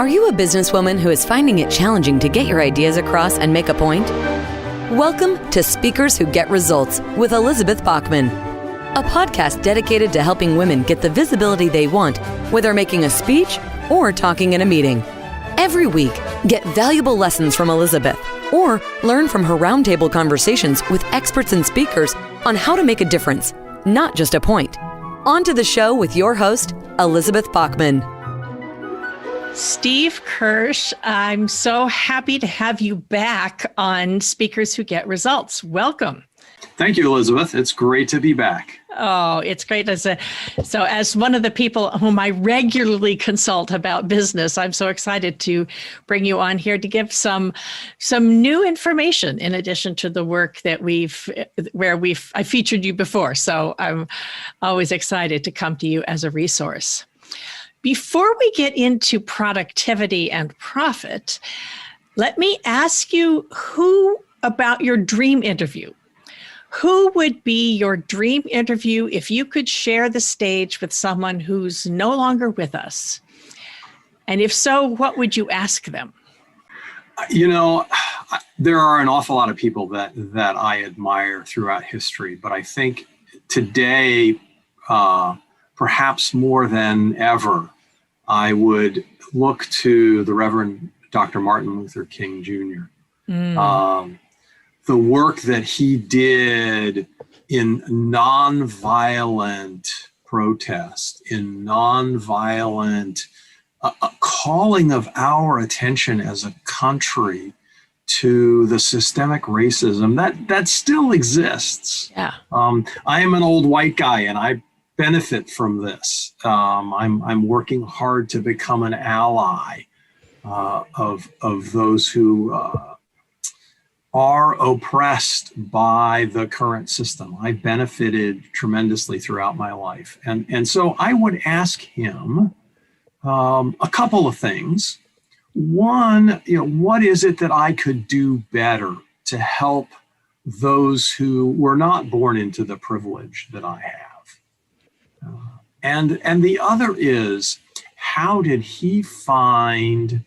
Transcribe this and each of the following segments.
Are you a businesswoman who is finding it challenging to get your ideas across and make a point? Welcome to Speakers Who Get Results with Elizabeth Bachman, a podcast dedicated to helping women get the visibility they want, whether making a speech or talking in a meeting. Every week, get valuable lessons from Elizabeth or learn from her roundtable conversations with experts and speakers on how to make a difference, not just a point. On to the show with your host, Elizabeth Bachman. Steve Kirch, I'm so happy to have you back on Speakers Who Get Results. Welcome. Thank you, Elizabeth. It's great to be back. Oh, it's great. As one of the people whom I regularly consult about business, I'm so excited to bring you on here to give some new information in addition to the work that I featured you before. So I'm always excited to come to you as a resource. Before we get into productivity and profit, let me ask you about your dream interview. Who would be your dream interview if you could share the stage with someone who's no longer with us? And if so, what would you ask them? You know, there are an awful lot of people that I admire throughout history, but I think today, perhaps more than ever, I would look to the Reverend Dr. Martin Luther King Jr. The work that he did in nonviolent protest, in nonviolent calling of our attention as a country to the systemic racism that still exists. Yeah. I am an old white guy and I benefit from this. I'm working hard to become an ally of those who are oppressed by the current system. I benefited tremendously throughout my life. And so I would ask him a couple of things. One, what is it that I could do better to help those who were not born into the privilege that I have? And the other is, how did he find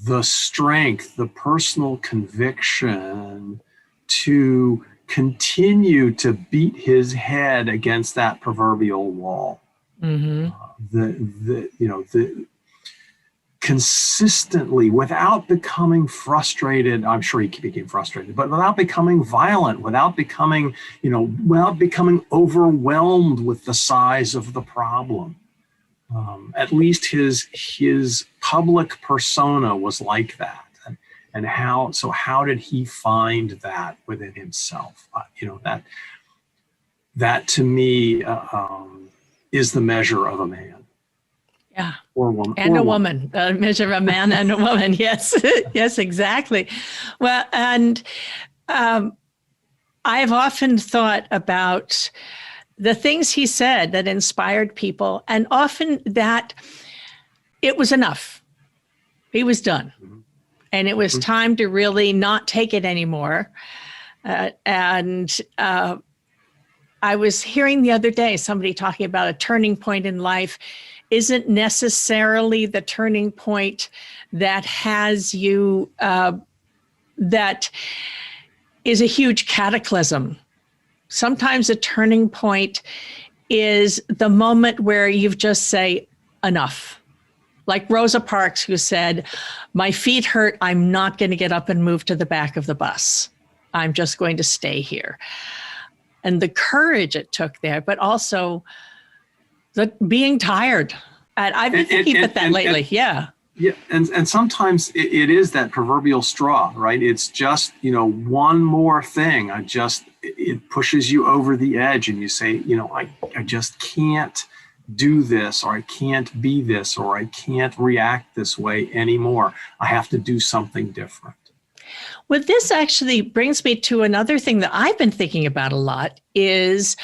the strength, the personal conviction to continue to beat his head against that proverbial wall? Mm-hmm. Consistently, without becoming frustrated. I'm sure he became frustrated, but without becoming violent, without becoming overwhelmed with the size of the problem. At least his public persona was like that. And how did he find that within himself? That to me is the measure of a man. Yeah. Or a woman. And a woman. A measure of a man and a woman. Yes. Yes, exactly. Well, and I've often thought about the things he said that inspired people, and often that it was enough. He was done. Mm-hmm. And it was time to really not take it anymore. I was hearing the other day somebody talking about a turning point in life isn't necessarily the turning point that has you, that is a huge cataclysm. Sometimes a turning point is the moment where you've just say, enough. Like Rosa Parks, who said, my feet hurt, I'm not going to get up and move to the back of the bus. I'm just going to stay here. And the courage it took there, but also the being tired. And I've been thinking about that lately. Yeah. Yeah. And sometimes it is that proverbial straw, right? It's just, one more thing. It pushes you over the edge and you say, I just can't do this, or I can't be this, or I can't react this way anymore. I have to do something different. Well, this actually brings me to another thing that I've been thinking about a lot is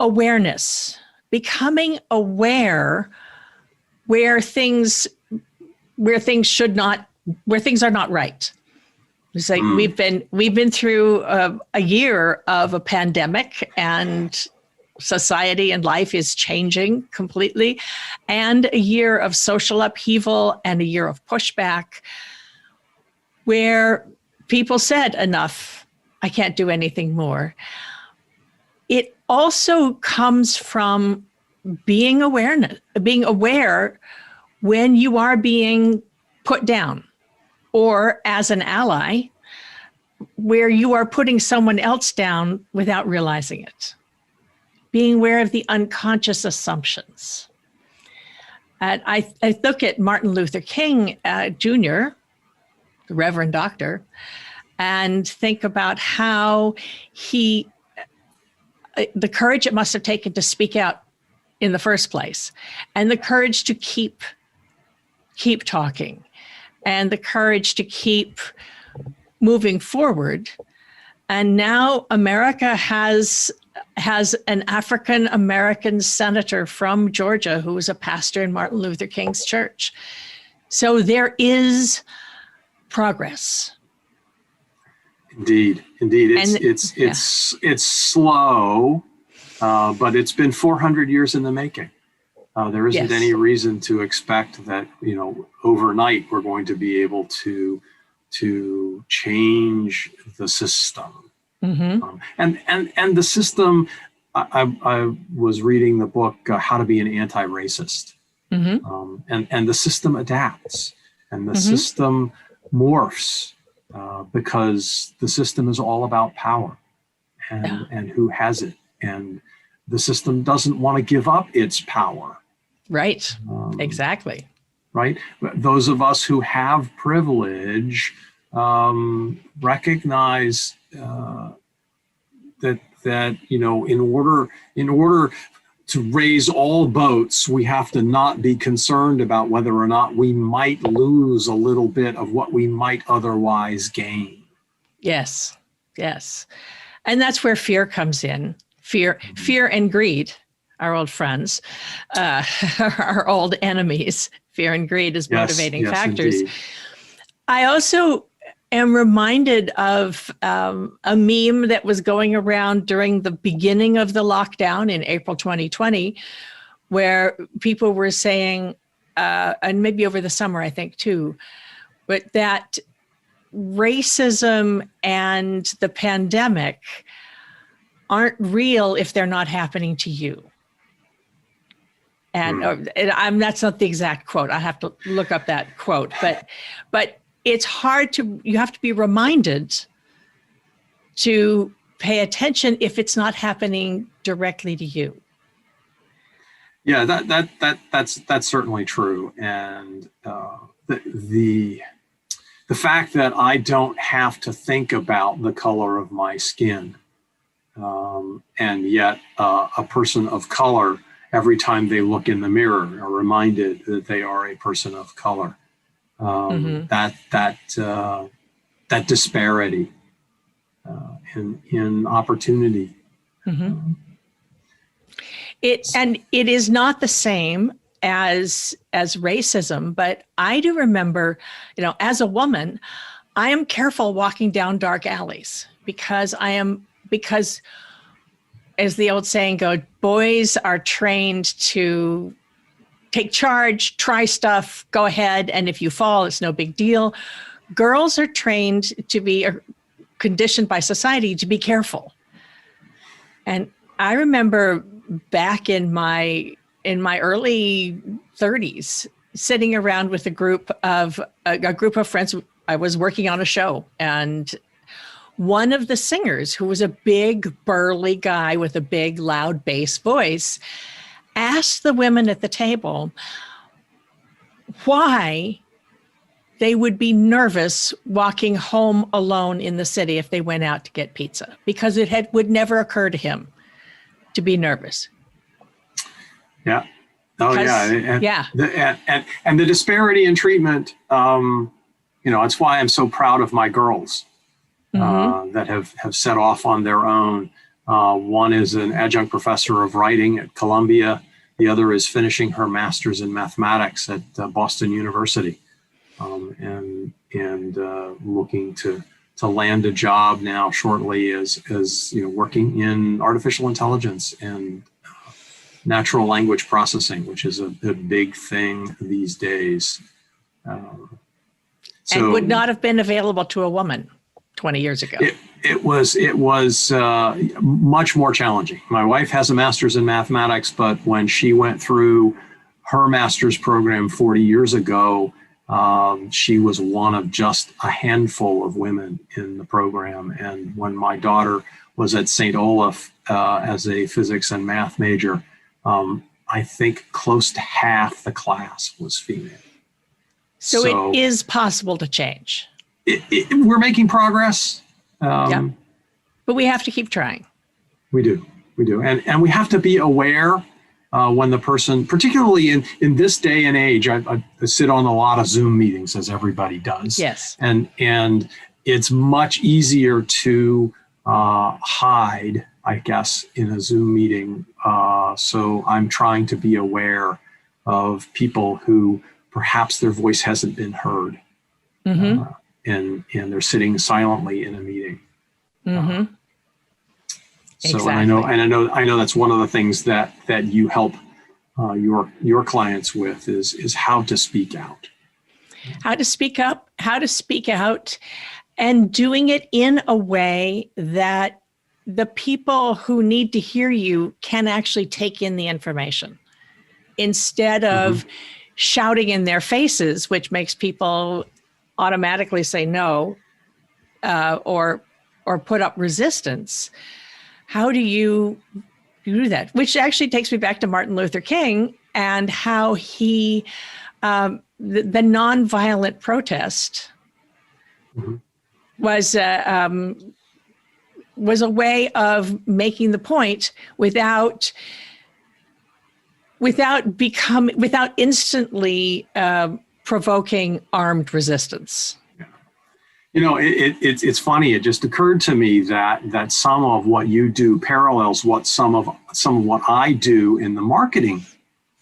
awareness, becoming aware where things are not right. It's like we've been through a year of a pandemic, and society and life is changing completely, and a year of social upheaval and a year of pushback where people said, enough, I can't do anything more. It also comes from being aware when you are being put down, or as an ally, where you are putting someone else down without realizing it. Being aware of the unconscious assumptions. And I look at Martin Luther King Jr., the Reverend Doctor, and think about how the courage it must have taken to speak out in the first place, and the courage to keep talking, and the courage to keep moving forward. And now America has an African American senator from Georgia who was a pastor in Martin Luther King's church. So there is progress. Indeed. It's slow, but it's been 400 years in the making. There isn't any reason to expect that, overnight we're going to be able to change the system. Mm-hmm. And the system, I was reading the book, How to Be an Anti-Racist. Mm-hmm. And the system adapts, and the system morphs, because the system is all about power and who has it. And the system doesn't want to give up its power. Right. Exactly. Right. Those of us who have privilege recognize that in order to raise all boats, we have to not be concerned about whether or not we might lose a little bit of what we might otherwise gain. Yes. And that's where fear comes in. Fear and greed, our old friends, our old enemies. Fear and greed as motivating factors. Indeed. I also am reminded of a meme that was going around during the beginning of the lockdown in April 2020, where people were saying, and maybe over the summer, I think too, but that racism and the pandemic aren't real if they're not happening to you. And that's not the exact quote. I have to look up that quote, but it's hard you have to be reminded to pay attention if it's not happening directly to you. Yeah, that's certainly true. And the fact that I don't have to think about the color of my skin, and yet a person of color, every time they look in the mirror, are reminded that they are a person of color. That disparity in opportunity. Mm-hmm. It is not the same as racism, but I do remember, as a woman, I am careful walking down dark alleys because as the old saying goes, boys are trained to take charge, try stuff, go ahead, and if you fall, it's no big deal. Girls are trained to be conditioned by society to be careful. And I remember back in my early 30s, sitting around with a group of friends. I was working on a show, and one of the singers, who was a big burly guy with a big loud bass voice, asked the women at the table why they would be nervous walking home alone in the city if they went out to get pizza, because it would never occur to him to be nervous. Yeah. Oh, yeah. And the disparity in treatment, it's why I'm so proud of my girls that have set off on their own. One is an adjunct professor of writing at Columbia. The other is finishing her master's in mathematics at Boston University, and looking to land a job now shortly as working in artificial intelligence and natural language processing, which is a big thing these days. And would not have been available to a woman 20 years ago. It was much more challenging. My wife has a master's in mathematics, but when she went through her master's program 40 years ago, she was one of just a handful of women in the program. And when my daughter was at St. Olaf as a physics and math major, I think close to half the class was female. So it is possible to change. We're making progress. Yeah. But we have to keep trying. We do. And we have to be aware when the person, particularly in this day and age, I sit on a lot of Zoom meetings, as everybody does. Yes. And it's much easier to hide, I guess, in a Zoom meeting. So I'm trying to be aware of people who perhaps their voice hasn't been heard. Mm-hmm. And they're sitting silently in a meeting. Mm-hmm. So exactly. and I know that's one of the things that you help your clients with is how to speak out. How to speak up, how to speak out, and doing it in a way that the people who need to hear you can actually take in the information instead of shouting in their faces, which makes people automatically say no or put up resistance. How do you do that? Which actually takes me back to Martin Luther King and how he, the nonviolent protest was a way of making the point without instantly provoking armed resistance. You know, it's funny. It just occurred to me that some of what you do parallels some of what I do in the marketing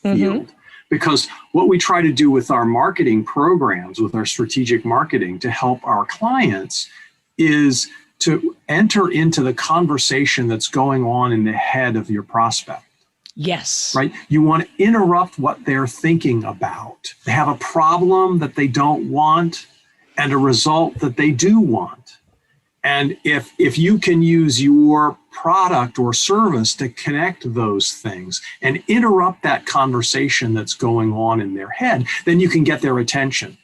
field, because what we try to do with our marketing programs, with our strategic marketing to help our clients, is to enter into the conversation that's going on in the head of your prospect. Yes. Right. You want to interrupt what they're thinking about. They have a problem that they don't want and a result that they do want. And if you can use your product or service to connect those things and interrupt that conversation that's going on in their head, then you can get their attention.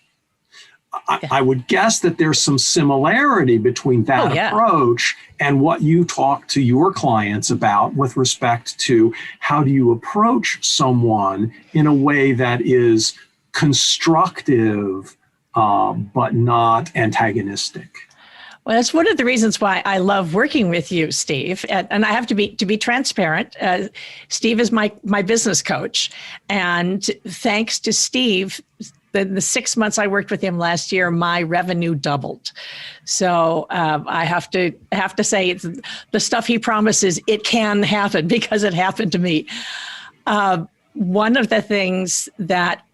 I would guess that there's some similarity between that approach and what you talk to your clients about with respect to how do you approach someone in a way that is constructive, but not antagonistic. Well, that's one of the reasons why I love working with you, Steve. And I have to be transparent. Steve is my business coach, and thanks to Steve, the 6 months I worked with him last year, my revenue doubled. So I have to say, it's the stuff he promises, it can happen because it happened to me. One of the things that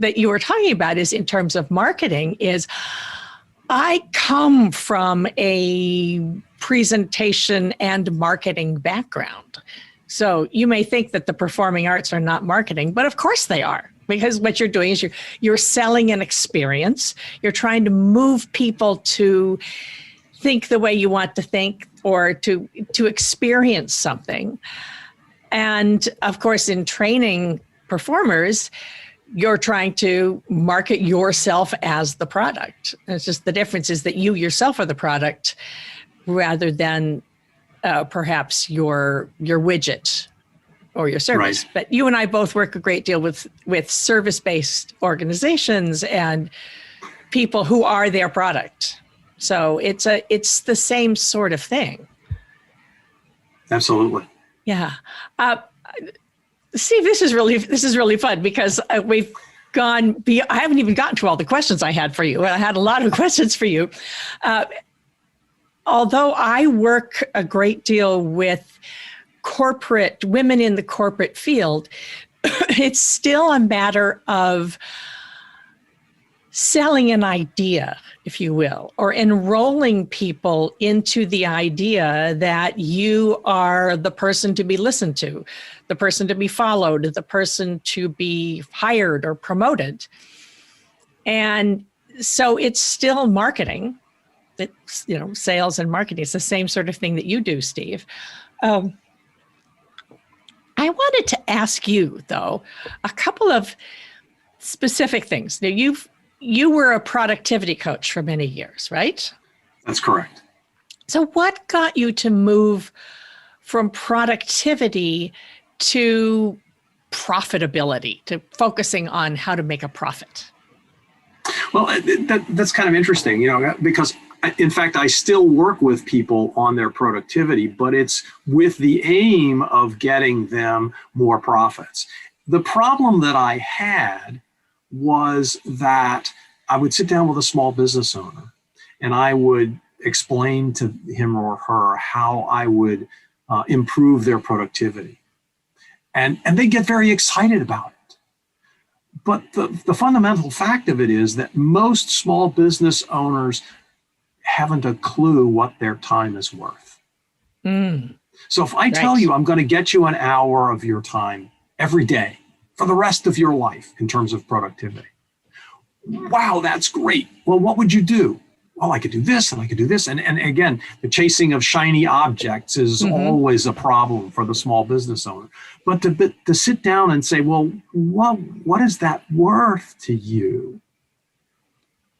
you were talking about is in terms of marketing is I come from a presentation and marketing background. So you may think that the performing arts are not marketing, but of course they are. Because what you're doing is you're selling an experience. You're trying to move people to think the way you want to think or to experience something. And of course, in training performers, you're trying to market yourself as the product. And it's just the difference is that you yourself are the product rather than perhaps your widget or your service. Right. But you and I both work a great deal with service-based organizations and people who are their product. So it's the same sort of thing. Absolutely. Yeah. Steve, this is really fun because we've gone I haven't even gotten to all the questions I had for you. I had a lot of questions for you. Although I work a great deal with women in the corporate field, it's still a matter of selling an idea, if you will, or enrolling people into the idea that you are the person to be listened to, the person to be followed, the person to be hired or promoted. And so it's still marketing. It's, sales and marketing. It's the same sort of thing that you do, Steve. I wanted to ask you, though, a couple of specific things. Now, you were a productivity coach for many years, right? That's correct. So what got you to move from productivity to profitability, to focusing on how to make a profit? Well, that's kind of interesting, because in fact, I still work with people on their productivity, but it's with the aim of getting them more profits. The problem that I had was that I would sit down with a small business owner and I would explain to him or her how I would improve their productivity. And they get very excited about it. But the fundamental fact of it is that most small business owners haven't a clue what their time is worth. So if I tell you I'm going to get you an hour of your time every day for the rest of your life in terms of productivity, wow, that's great. Well, what would you do? Well, I could do this and I could do this. And again, the chasing of shiny objects is always a problem for the small business owner. But to sit down and say, well, what is that worth to you?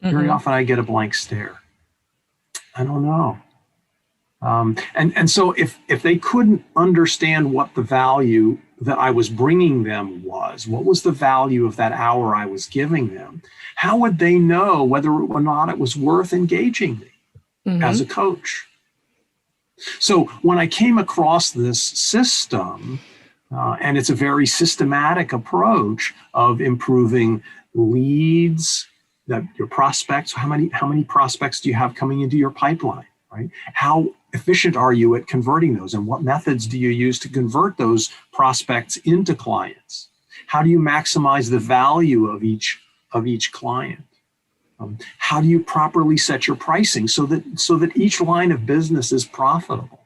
Very often I get a blank stare. I don't know. And so if they couldn't understand what the value that I was bringing them was, what was the value of that hour I was giving them, how would they know whether or not it was worth engaging me as a coach? So when I came across this system, and it's a very systematic approach of improving leads, that your prospects, how many prospects do you have coming into your pipeline, right? How efficient are you at converting those, and what methods do you use to convert those prospects into clients? How do you maximize the value of each client? How do you properly set your pricing so that each line of business is profitable?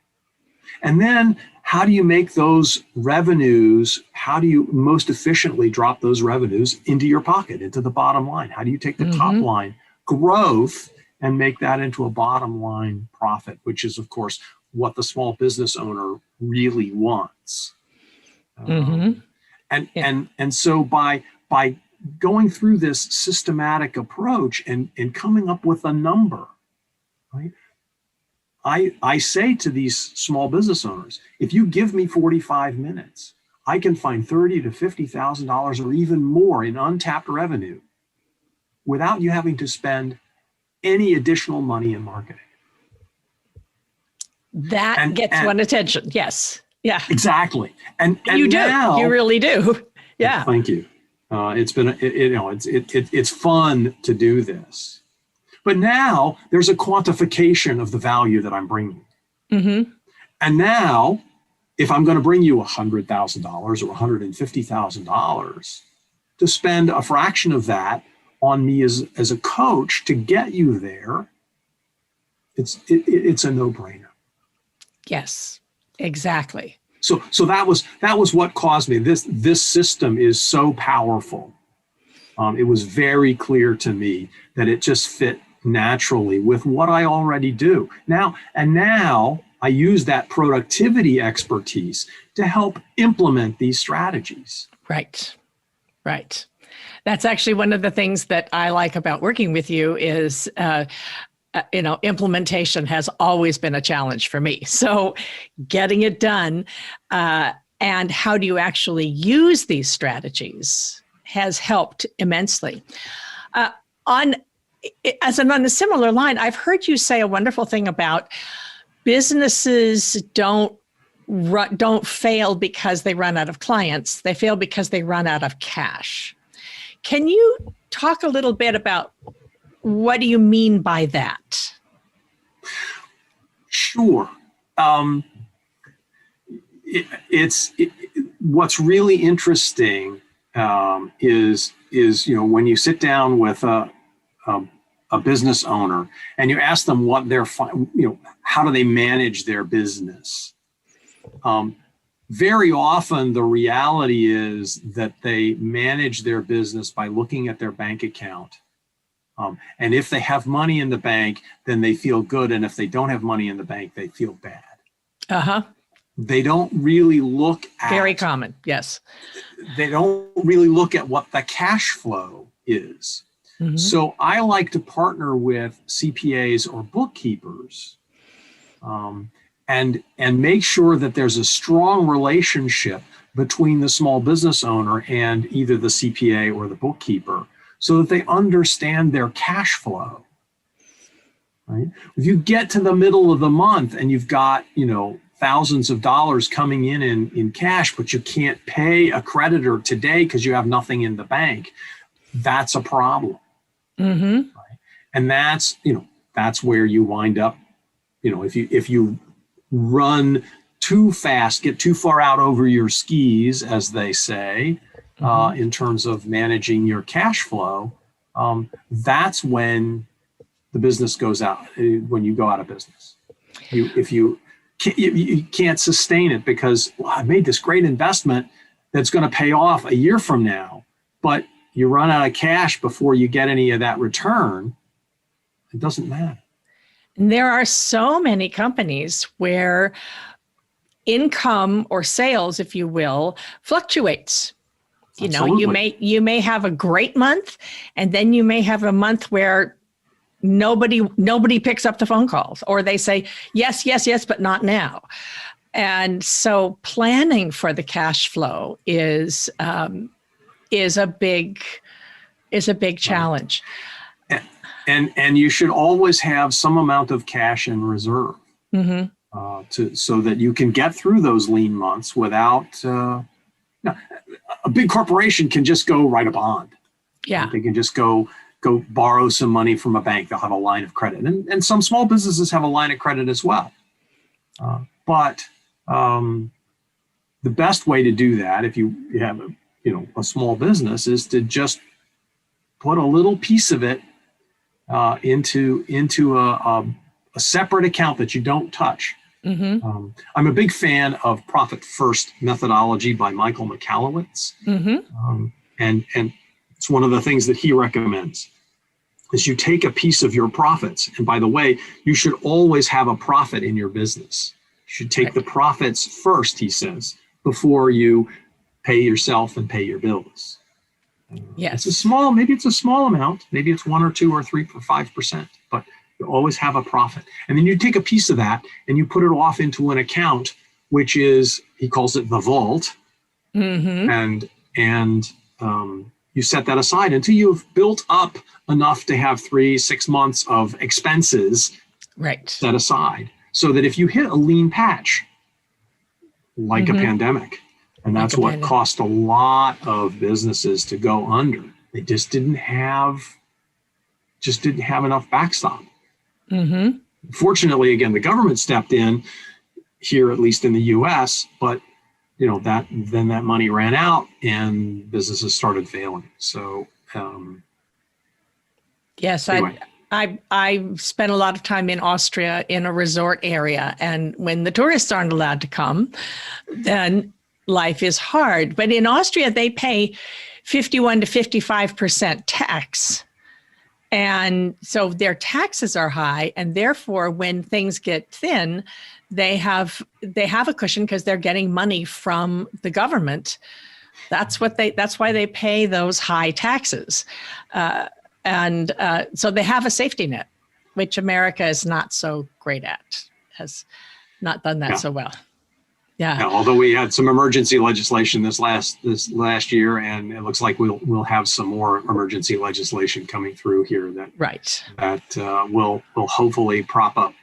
And then how do you make those revenues, how do you most efficiently drop those revenues into your pocket, into the bottom line? How do you take the top line growth and make that into a bottom line profit, which is, of course, what the small business owner really wants. And so by going through this systematic approach and coming up with a number, right? I say to these small business owners, if you give me 45 minutes, I can find $30,000 to $50,000 or even more in untapped revenue without you having to spend any additional money in marketing. That gets one attention. Yes. Yeah. Exactly. And you do. Now, you really do. Yeah. Thank you. It's been it's fun to do this. But now there's a quantification of the value that I'm bringing. And now, if I'm going to bring you $100,000 or $150,000, to spend a fraction of that on me as a coach to get you there, it's a no-brainer. Yes, exactly. So that was what caused me. This system is so powerful. It was very clear to me that it just fit naturally with what I already do. Now I use that productivity expertise to help implement these strategies. Right. That's actually one of the things that I like about working with you is, implementation has always been a challenge for me. So getting it done and how do you actually use these strategies has helped immensely. On a similar line, I've heard you say a wonderful thing about businesses don't fail because they run out of clients. They fail because they run out of cash. Can you talk a little bit about what do you mean by that? Sure. What's really interesting is when you sit down with a a business owner and you ask them what they're, how do they manage their business? Very often the reality is that they manage their business by looking at their bank account. And if they have money in the bank, then they feel good. And if they don't have money in the bank, they feel bad. Uh-huh. They don't really look at... Very common, yes. They don't really look at what the cash flow is. Mm-hmm. So I like to partner with CPAs or bookkeepers and make sure that there's a strong relationship between the small business owner and either the CPA or the bookkeeper so that they understand their cash flow. Right? If you get to the middle of the month and you've got, thousands of dollars coming in cash, but you can't pay a creditor today because you have nothing in the bank, that's a problem. Mm-hmm. Right? And that's where you wind up, if you run too fast, get too far out over your skis, as they say, in terms of managing your cash flow, that's when the business goes out, when you go out of business. If you can't sustain it because I made this great investment that's going to pay off a year from now, but you run out of cash before you get any of that return, it doesn't matter. And there are so many companies where income or sales, if you will, fluctuates. Absolutely. You may have a great month, and then you may have a month where nobody picks up the phone calls, or they say yes, but not now. And so planning for the cash flow is a big challenge. And you should always have some amount of cash in reserve, so that you can get through those lean months without. A big corporation can just go write a bond. Yeah, right? They can just go borrow some money from a bank. They'll have a line of credit, and some small businesses have a line of credit as well. But the best way to do that, if you have a small business, is to just put a little piece of it into a separate account that you don't touch. Mm-hmm. I'm a big fan of Profit First methodology by Michael Michalowicz. Mm-hmm. And it's one of the things that he recommends is you take a piece of your profits. And by the way, you should always have a profit in your business. You should take the profits first, he says, before you pay yourself and pay your bills. Yes. Maybe it's a small amount. Maybe it's 1 or 2 or 3 or 5%, but you always have a profit. And then you take a piece of that and you put it off into an account, which is, he calls it the vault. Mm-hmm. And you set that aside until you've built up enough to have 3-6 months of expenses set aside, so that if you hit a lean patch, like a pandemic, and that's what cost a lot of businesses to go under, they just didn't have enough backstop. Mm-hmm. Fortunately, again, the government stepped in here, at least in the U.S., but that money ran out and businesses started failing. So, yes, anyway. I spent a lot of time in Austria in a resort area, and when the tourists aren't allowed to come, then life is hard. But in Austria, they pay 51 to 55% tax. And so their taxes are high, and therefore when things get thin, they have a cushion because they're getting money from the government. That's why they pay those high taxes. And so they have a safety net, which America is not so great at, has not done that so well. Yeah. Although we had some emergency legislation this last year, and it looks like we'll have some more emergency legislation coming through here that will hopefully prop up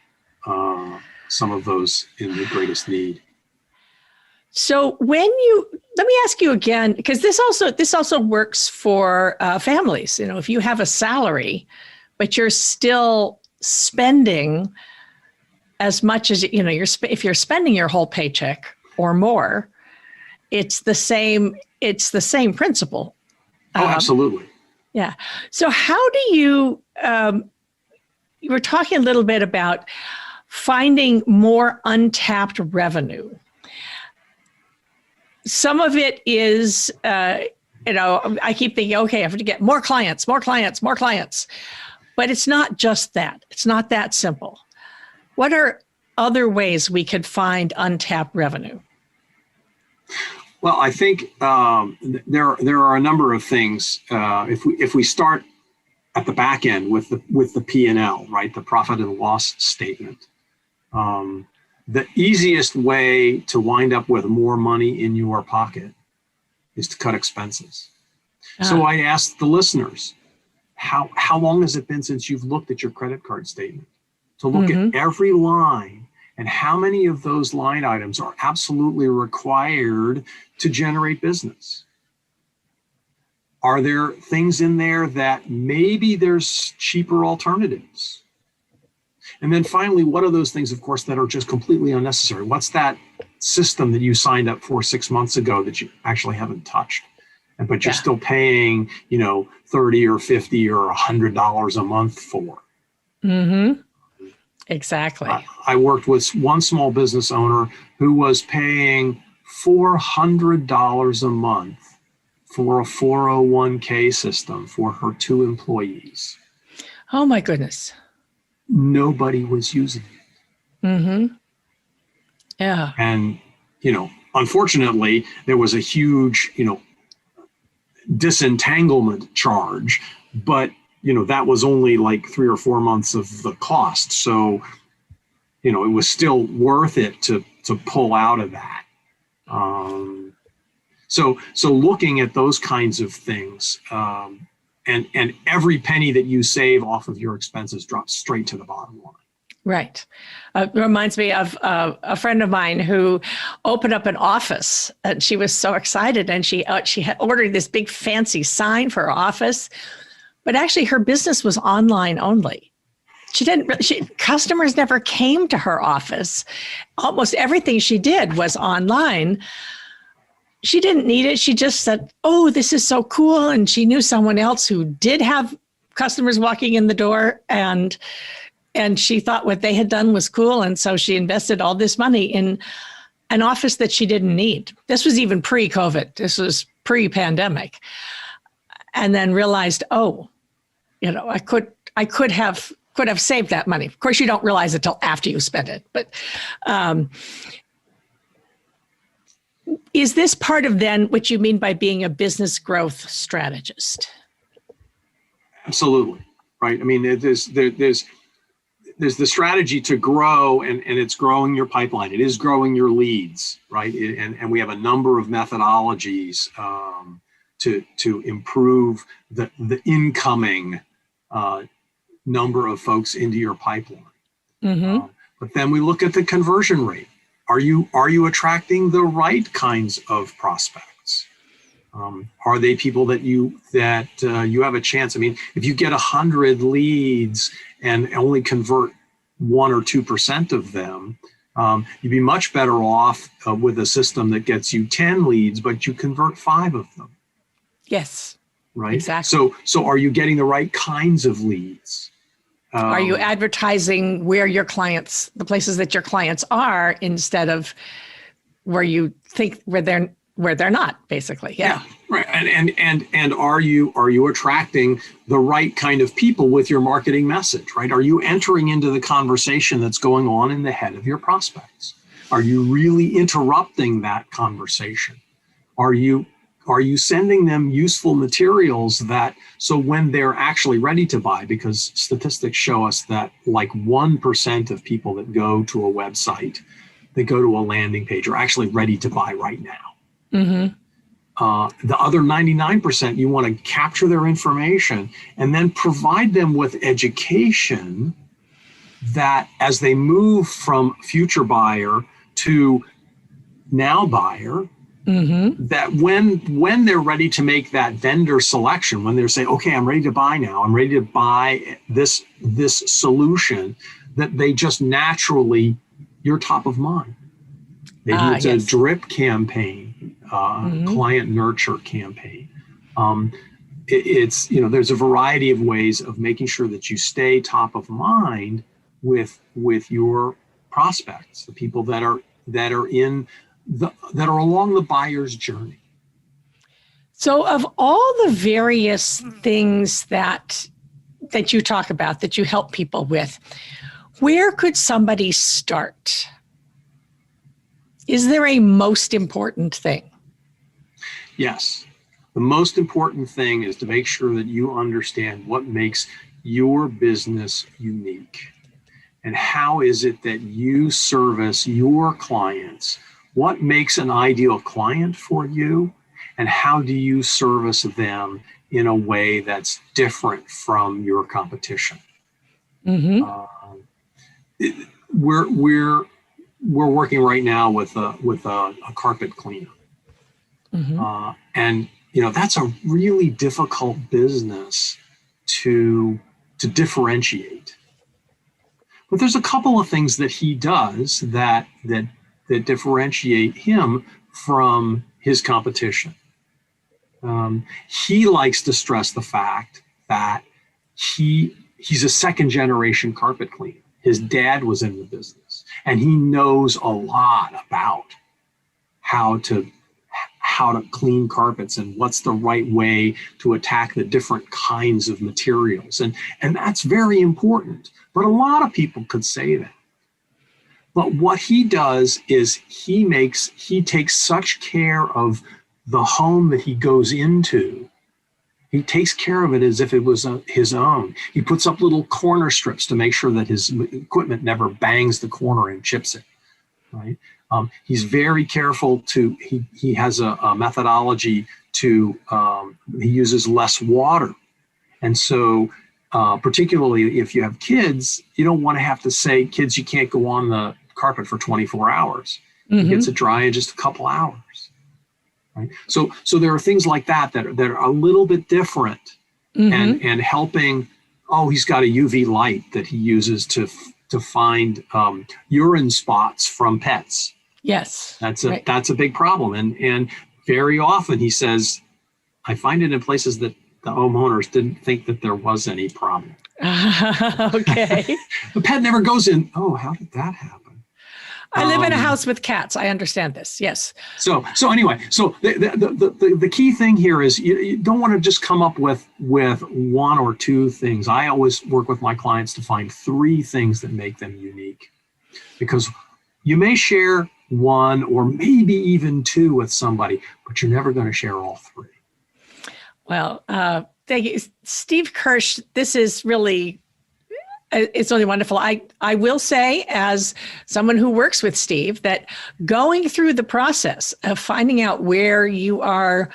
some of those in the greatest need. So let me ask you again, because this also works for families. If you have a salary, but you're still spending as much as if you're spending your whole paycheck or more, it's the same principle. Oh, absolutely. Yeah. So how do you were talking a little bit about finding more untapped revenue. Some of it is, I keep thinking, okay, I have to get more clients. But it's not just that. It's not that simple. What are other ways we could find untapped revenue? Well, I think there are a number of things. If we start at the back end with the P&L, right, the profit and loss statement, the easiest way to wind up with more money in your pocket is to cut expenses. So I asked the listeners, how long has it been since you've looked at your credit card statement? To look at every line and how many of those line items are absolutely required to generate business. Are there things in there that maybe there's cheaper alternatives? And then finally, what are those things, of course, that are just completely unnecessary? What's that system that you signed up for 6 months ago that you actually haven't touched? But you're still paying, $30 or $50 or $100 a month for. Mm-hmm. Exactly. I worked with one small business owner who was paying $400 a month for a 401k system for her 2 employees. Oh, my goodness. Nobody was using it. Mm-hmm. Yeah. And, unfortunately, there was a huge, disentanglement charge, but that was only like 3 or 4 months of the cost. So, it was still worth it to pull out of that. So looking at those kinds of things, and every penny that you save off of your expenses drops straight to the bottom line. Right. It reminds me of a friend of mine who opened up an office, and she was so excited, and she had ordered this big fancy sign for her office, but actually her business was online only. Customers never came to her office. Almost everything she did was online. She didn't need it. She just said, "Oh, this is so cool." And she knew someone else who did have customers walking in the door, and she thought what they had done was cool. And so she invested all this money in an office that she didn't need. This was even pre-COVID. This was pre-pandemic. And then realized, I could have saved that money. Of course, you don't realize it till after you spend it. But is this part of then what you mean by being a business growth strategist? Absolutely. Right. I mean, there's the strategy to grow, and it's growing your pipeline. It is growing your leads, right? And we have a number of methodologies to improve the incoming number of folks into your pipeline. Mm-hmm. But then we look at the conversion rate. Are you attracting the right kinds of prospects? Are they people that you have a chance? I mean, if you get 100 leads and only convert 1 or 2% of them, you'd be much better off with a system that gets you 10 leads, but you convert 5 of them. Yes. Right. Exactly. So are you getting the right kinds of leads? Are you advertising where your clients, the places that your clients are, instead of where you think where they're not, basically? Yeah. Right. And are you attracting the right kind of people with your marketing message? Right. Are you entering into the conversation that's going on in the head of your prospects? Are you really interrupting that conversation? Are you sending them useful materials so when they're actually ready to buy, because statistics show us that like 1% of people that go to a website, that go to a landing page, are actually ready to buy right now. Mm-hmm. The other 99%, you want to capture their information and then provide them with education that as they move from future buyer to now buyer, mm-hmm. that when they're ready to make that vendor selection, when they're saying, okay, I'm ready to buy now, I'm ready to buy this solution, that they just naturally, you're top of mind. Maybe it's a drip campaign, client nurture campaign. it's, you know, there's a variety of ways of making sure that you stay top of mind with your prospects, the people that are along the buyer's journey. So of all the various things that you talk about, that you help people with, where could somebody start? Is there a most important thing? Yes. The most important thing is to make sure that you understand what makes your business unique. And how is it that you service your clients? What makes an ideal client for you? And how do you service them in a way that's different from your competition? Mm-hmm. We're working right now with a carpet cleaner. Mm-hmm. And you know, that's a really difficult business to differentiate. But there's a couple of things that he does that differentiate him from his competition. He likes to stress the fact that he's a second generation carpet cleaner. His dad was in the business, and he knows a lot about how to clean carpets and what's the right way to attack the different kinds of materials. And that's very important. But a lot of people could say that. But what he does is he takes such care of the home that he goes into. He takes care of it as if it was his own. He puts up little corner strips to make sure that his equipment never bangs the corner and chips it, right? He's very careful he has a methodology he uses less water. And so particularly if you have kids, you don't want to have to say, kids, you can't go on the carpet for 24 hours. Mm-hmm. It gets it dry in just a couple hours. Right? So there are things like that are a little bit different. Mm-hmm. and helping. He's got a UV light that he uses to find urine spots from pets. Yes, that's a big problem. And very often he says, I find it in places that the homeowners didn't think that there was any problem. Okay. The pet never goes in. Oh, how did that happen? I live in a house with cats. I understand this. Yes. So anyway, the key thing here is you don't want to just come up with one or two things. I always work with my clients to find three things that make them unique, because you may share one or maybe even two with somebody, but you're never going to share all three. Well, thank you, Steve Kirch. This is really. It's really wonderful. I will say, as someone who works with Steve, that going through the process of finding out where you are,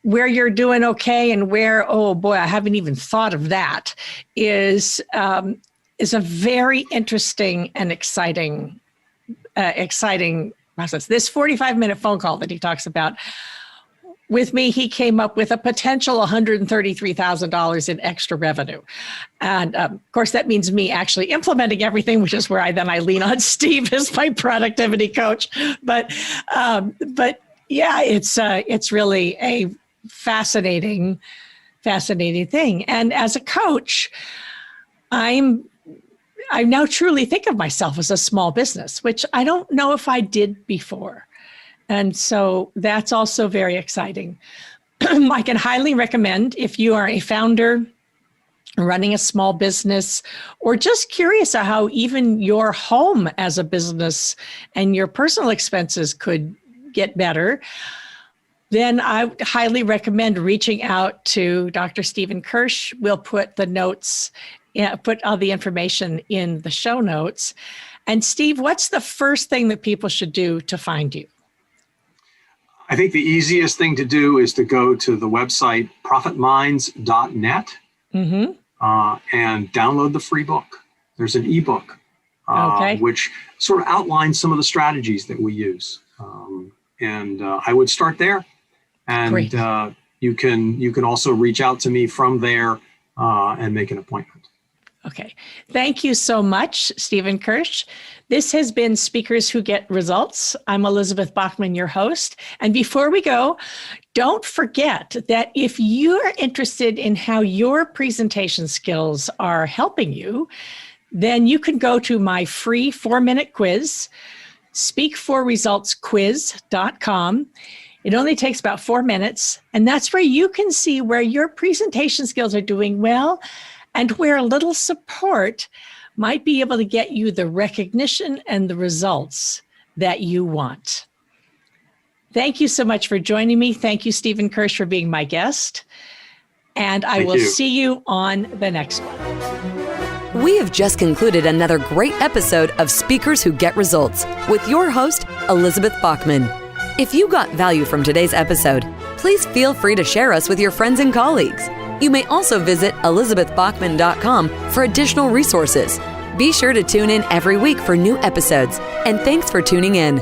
where you're doing okay, and where, oh boy, I haven't even thought of that, is a very interesting and exciting process. This 45-minute phone call that he talks about. With me, he came up with a potential $133,000 in extra revenue. And of course, that means me actually implementing everything, which is where I lean on Steve as my productivity coach. But yeah, it's really a fascinating thing. And as a coach, I now truly think of myself as a small business, which I don't know if I did before. And so that's also very exciting. I can highly recommend, if you are a founder running a small business, or just curious how even your home as a business and your personal expenses could get better, then I highly recommend reaching out to Dr. Stephen Kirch. We'll put the notes, put all the information in the show notes. And Steve, what's the first thing that people should do to find you? I think the easiest thing to do is to go to the website profitminds.net and download the free book. There's an ebook which sort of outlines some of the strategies that we use. And I would start there. And you can also reach out to me from there and make an appointment. Okay. Thank you so much, Stephen Kirch. This has been Speakers Who Get Results. I'm Elizabeth Bachman, your host. And before we go, don't forget that if you're interested in how your presentation skills are helping you, then you can go to my free 4-minute quiz, speakforresultsquiz.com. It only takes about 4 minutes, and that's where you can see where your presentation skills are doing well and where a little support might be able to get you the recognition and the results that you want. Thank you so much for joining me. Thank you, Stephen Kirch, for being my guest. And I will see you on the next one. We have just concluded another great episode of Speakers Who Get Results with your host, Elizabeth Bachman. If you got value from today's episode, please feel free to share us with your friends and colleagues. You may also visit elizabethbachman.com for additional resources. Be sure to tune in every week for new episodes, and thanks for tuning in.